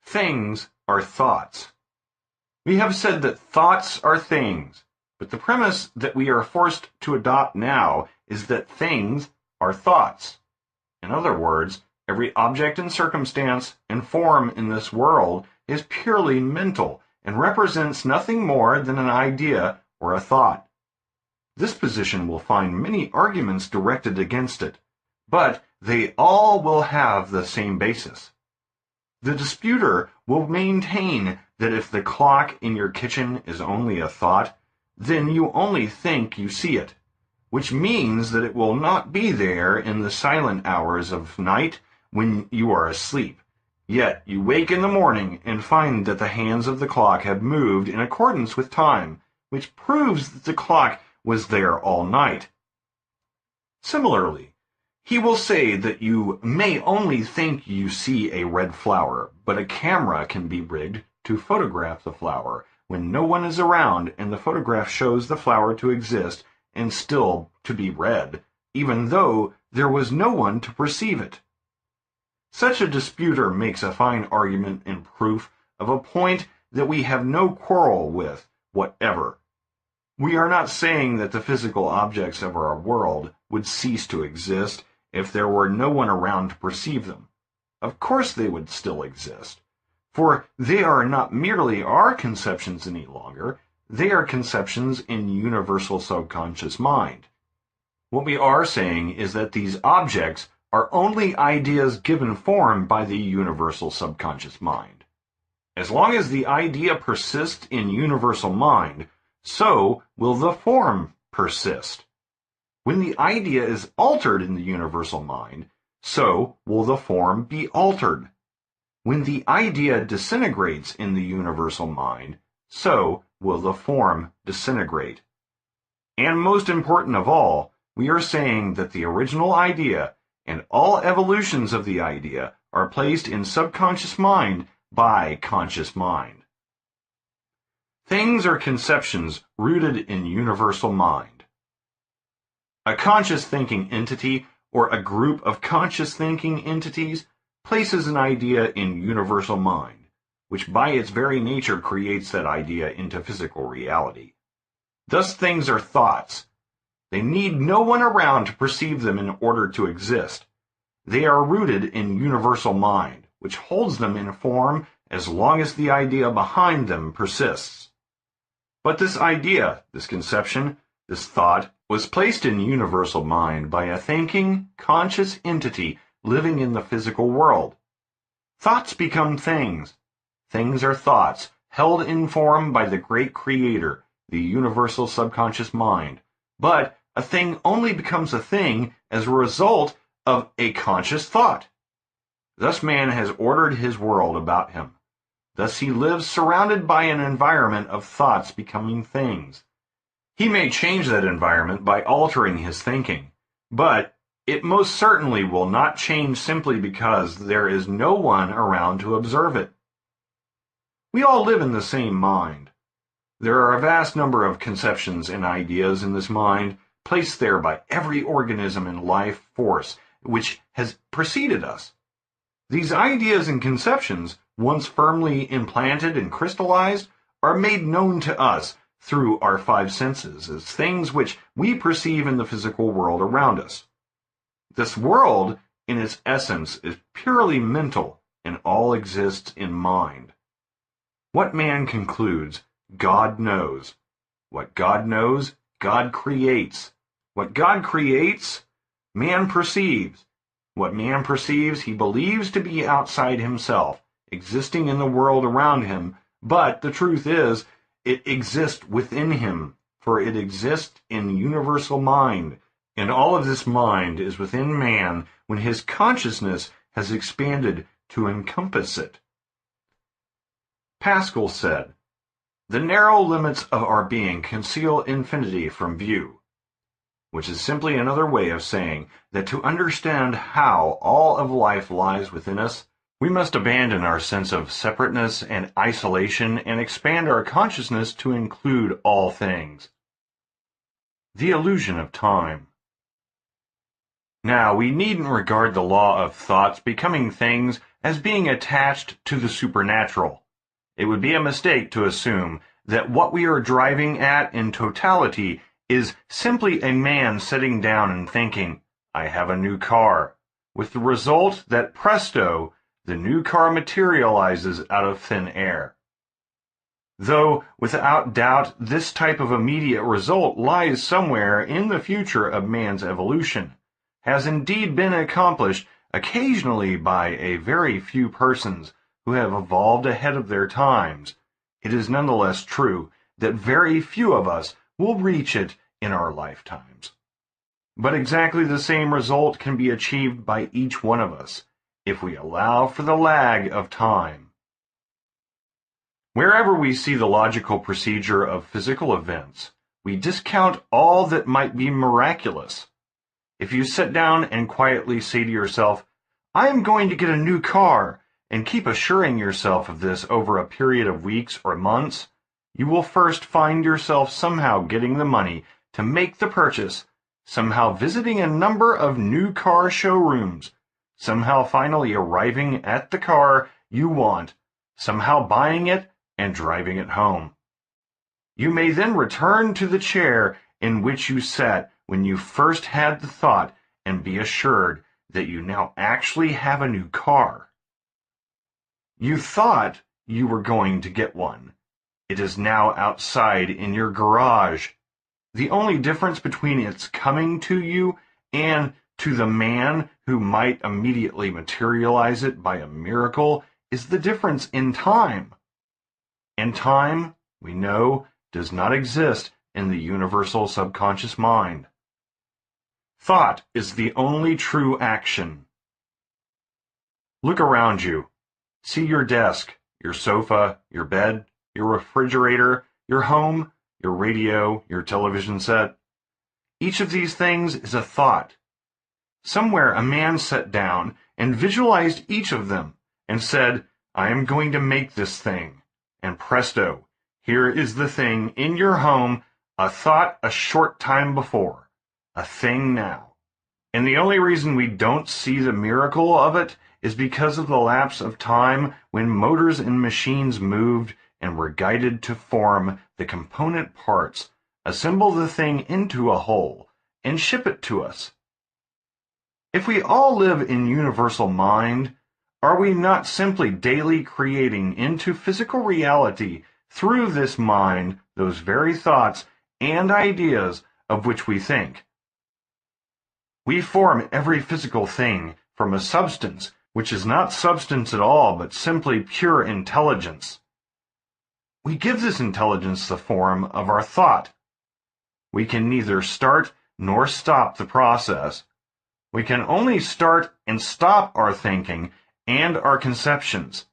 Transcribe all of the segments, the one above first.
Things are thoughts. We have said that thoughts are things, but the premise that we are forced to adopt now is that things are thoughts. In other words, every object and circumstance and form in this world is purely mental and represents nothing more than an idea or a thought. This position will find many arguments directed against it, but they all will have the same basis. The disputer will maintain that if the clock in your kitchen is only a thought, then you only think you see it, which means that it will not be there in the silent hours of night when you are asleep. Yet you wake in the morning and find that the hands of the clock have moved in accordance with time, which proves that the clock was there all night. Similarly, he will say that you may only think you see a red flower, but a camera can be rigged to photograph the flower when no one is around, and the photograph shows the flower to exist and still to be red, even though there was no one to perceive it. Such a disputer makes a fine argument in proof of a point that we have no quarrel with whatever. We are not saying that the physical objects of our world would cease to exist if there were no one around to perceive them. Of course they would still exist, for they are not merely our conceptions any longer, they are conceptions in universal subconscious mind. What we are saying is that these objects are only ideas given form by the universal subconscious mind. As long as the idea persists in universal mind, so will the form persist. When the idea is altered in the universal mind, so will the form be altered. When the idea disintegrates in the universal mind, so will the form disintegrate. And most important of all, we are saying that the original idea and all evolutions of the idea are placed in subconscious mind by conscious mind. Things are conceptions rooted in universal mind. A conscious thinking entity, or a group of conscious thinking entities, places an idea in universal mind, which by its very nature creates that idea into physical reality. Thus things are thoughts. They need no one around to perceive them in order to exist. They are rooted in universal mind, which holds them in form as long as the idea behind them persists. But this idea, this conception, this thought, was placed in universal mind by a thinking, conscious entity living in the physical world. Thoughts become things. Things are thoughts, held in form by the great creator, the universal subconscious mind. But a thing only becomes a thing as a result of a conscious thought. Thus man has ordered his world about him. Thus he lives surrounded by an environment of thoughts becoming things. He may change that environment by altering his thinking, but it most certainly will not change simply because there is no one around to observe it. We all live in the same mind. There are a vast number of conceptions and ideas in this mind, placed there by every organism and life force which has preceded us. These ideas and conceptions, once firmly implanted and crystallized, are made known to us through our five senses as things which we perceive in the physical world around us. This world, in its essence, is purely mental, and all exists in mind. What man concludes, God knows. What God knows, God creates. What God creates, man perceives. What man perceives, he believes to be outside himself, existing in the world around him, but the truth is, it exists within him, for it exists in universal mind, and all of this mind is within man when his consciousness has expanded to encompass it. Pascal said, "The narrow limits of our being conceal infinity from view," which is simply another way of saying that to understand how all of life lies within us, we must abandon our sense of separateness and isolation and expand our consciousness to include all things. The illusion of time. Now, we needn't regard the law of thoughts becoming things as being attached to the supernatural. It would be a mistake to assume that what we are driving at in totality is simply a man sitting down and thinking, I have a new car, with the result that presto, the new car materializes out of thin air. Though, without doubt, this type of immediate result lies somewhere in the future of man's evolution, has indeed been accomplished occasionally by a very few persons who have evolved ahead of their times, it is nonetheless true that very few of us will reach it in our lifetimes. But exactly the same result can be achieved by each one of us, if we allow for the lag of time. Wherever we see the logical procedure of physical events, we discount all that might be miraculous. If you sit down and quietly say to yourself, I am going to get a new car, and keep assuring yourself of this over a period of weeks or months, you will first find yourself somehow getting the money to make the purchase, somehow visiting a number of new car showrooms, somehow finally arriving at the car you want, somehow buying it and driving it home. You may then return to the chair in which you sat when you first had the thought and be assured that you now actually have a new car. You thought you were going to get one. It is now outside in your garage. The only difference between its coming to you and to the man who might immediately materialize it by a miracle is the difference in time. And time, we know, does not exist in the universal subconscious mind. Thought is the only true action. Look around you. See your desk, your sofa, your bed, your refrigerator, your home, your radio, your television set. Each of these things is a thought. Somewhere a man sat down and visualized each of them and said, I am going to make this thing. And presto, here is the thing in your home, a thought a short time before, a thing now. And the only reason we don't see the miracle of it is because of the lapse of time when motors and machines moved and were guided to form the component parts, assemble the thing into a whole, and ship it to us. If we all live in universal mind, are we not simply daily creating into physical reality through this mind those very thoughts and ideas of which we think? We form every physical thing from a substance which is not substance at all but simply pure intelligence. We give this intelligence the form of our thought. We can neither start nor stop the process. We can only start and stop our thinking and our conceptions.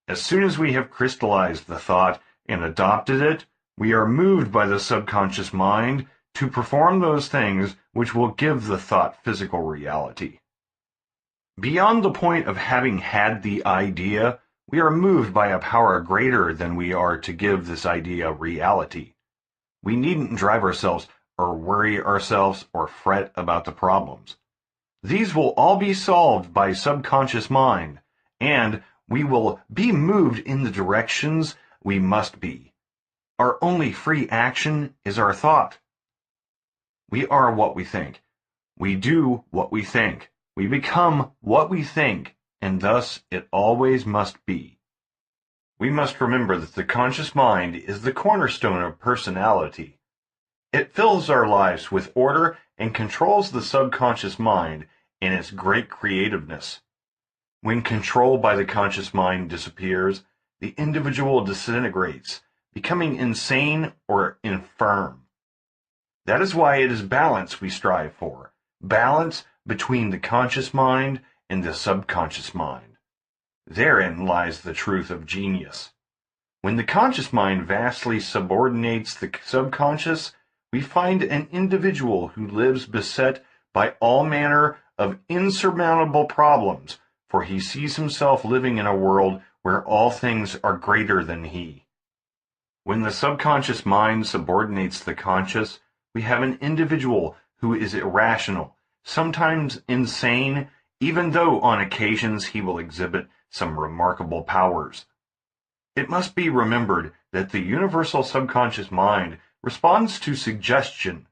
As soon as we have crystallized the thought and adopted it, we are moved by the subconscious mind to perform those things which will give the thought physical reality. Beyond the point of having had the idea, we are moved by a power greater than we are to give this idea reality. We needn't drive ourselves or worry ourselves or fret about the problems. These will all be solved by subconscious mind, and we will be moved in the directions we must be. Our only free action is our thought. We are what we think. We do what we think. We become what we think, and thus it always must be. We must remember that the conscious mind is the cornerstone of personality. It fills our lives with order and controls the subconscious mind in its great creativeness. When control by the conscious mind disappears, the individual disintegrates, becoming insane or infirm. That is why it is balance we strive for, balance between the conscious mind and the subconscious mind. Therein lies the truth of genius. When the conscious mind vastly subordinates the subconscious, we find an individual who lives beset by all manner of insurmountable problems, for he sees himself living in a world where all things are greater than he. When the subconscious mind subordinates the conscious, we have an individual who is irrational, sometimes insane, even though on occasions he will exhibit some remarkable powers. It must be remembered that the universal subconscious mind responds to suggestion.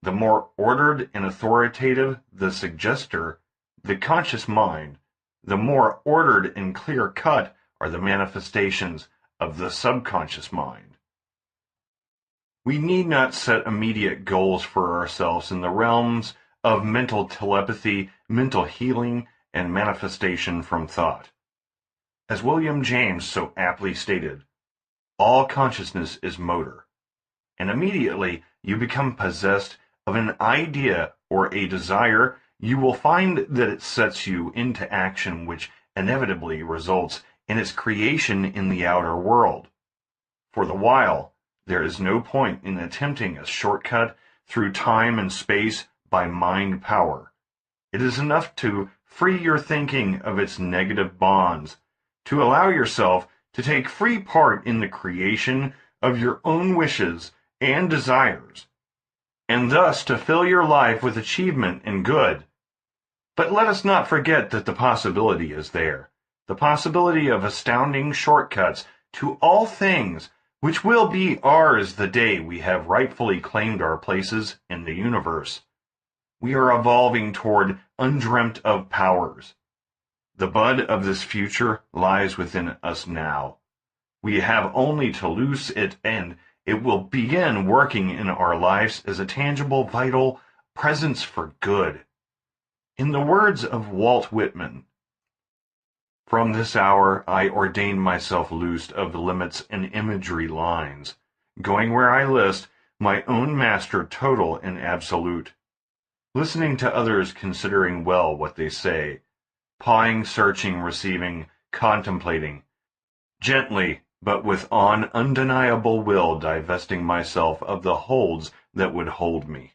The more ordered and authoritative the suggester, the conscious mind, the more ordered and clear-cut are the manifestations of the subconscious mind. We need not set immediate goals for ourselves in the realms of mental telepathy, mental healing, and manifestation from thought. As William James so aptly stated, all consciousness is motor, and immediately you become possessed of an idea or a desire, you will find that it sets you into action which inevitably results in its creation in the outer world. For the while, there is no point in attempting a shortcut through time and space by mind power. It is enough to free your thinking of its negative bonds, to allow yourself to take free part in the creation of your own wishes and desires, and thus to fill your life with achievement and good. But let us not forget that the possibility is there, the possibility of astounding shortcuts to all things which will be ours the day we have rightfully claimed our places in the universe. We are evolving toward undreamt of powers. The bud of this future lies within us now. We have only to loose it, and it will begin working in our lives as a tangible, vital presence for good. In the words of Walt Whitman, "From this hour I ordain myself loosed of limits and imagery lines, going where I list, my own master total and absolute, listening to others, considering well what they say, pawing, searching, receiving, contemplating, gently, but with an undeniable will divesting myself of the holds that would hold me."